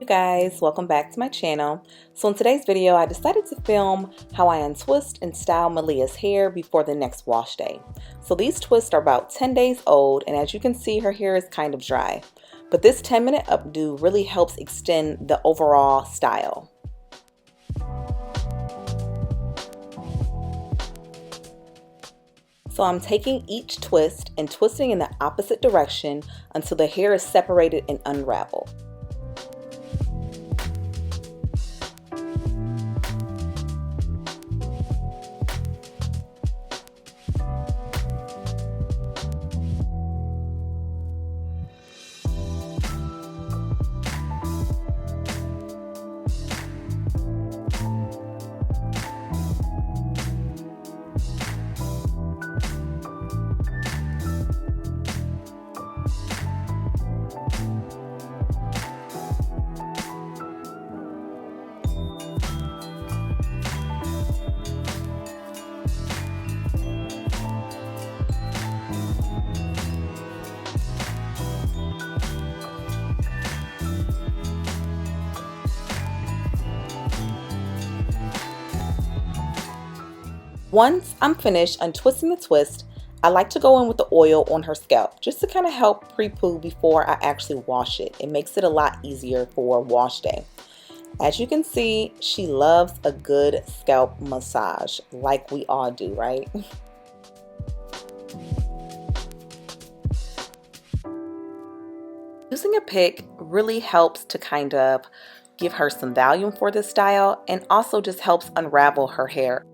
guys, welcome back to my channel. So in today's video I decided to film how I untwist and style Mielle's hair before the next wash day. So these twists are about 10 days old, and as you can see, her hair is kind of dry, but this 10-minute updo really helps extend the overall style. So I'm taking each twist and twisting in the opposite direction until the hair is separated and unraveled. Once I'm finished untwisting the twist, I like to go in with the oil on her scalp just to kind of help pre-poo before I actually wash it. It makes it a lot easier for wash day. As you can see, she loves a good scalp massage, like we all do, right? Using a pick really helps to kind of give her some volume for this style, and also just helps unravel her hair.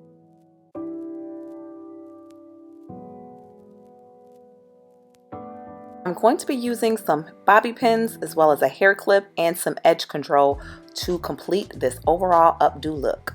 I'm going to be using some bobby pins as well as a hair clip and some edge control to complete this overall updo look.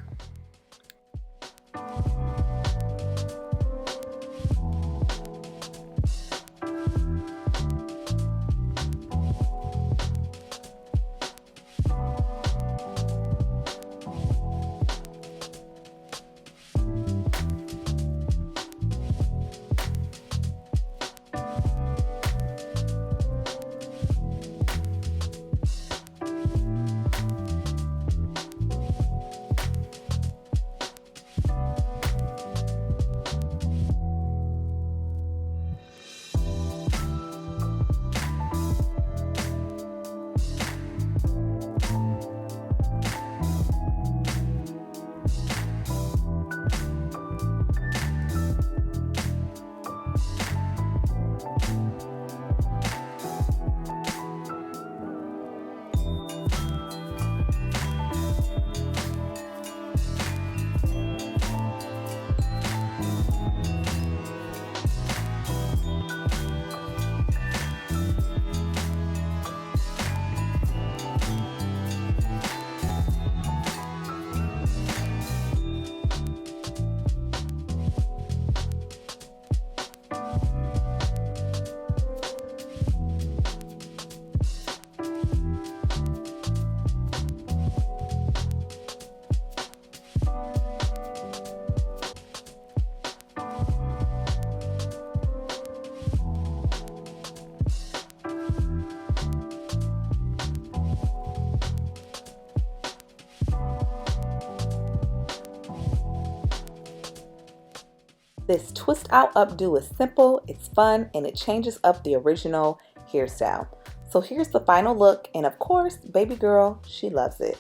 This twist out updo is simple, it's fun, and it changes up the original hairstyle. So here's the final look, and of course, baby girl, she loves it.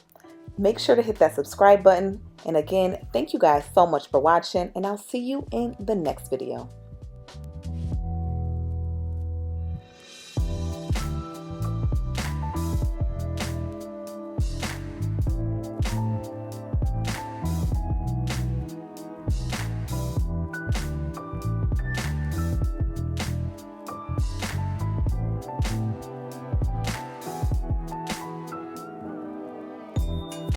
Make sure to hit that subscribe button, and again, thank you guys so much for watching, and I'll see you in the next video.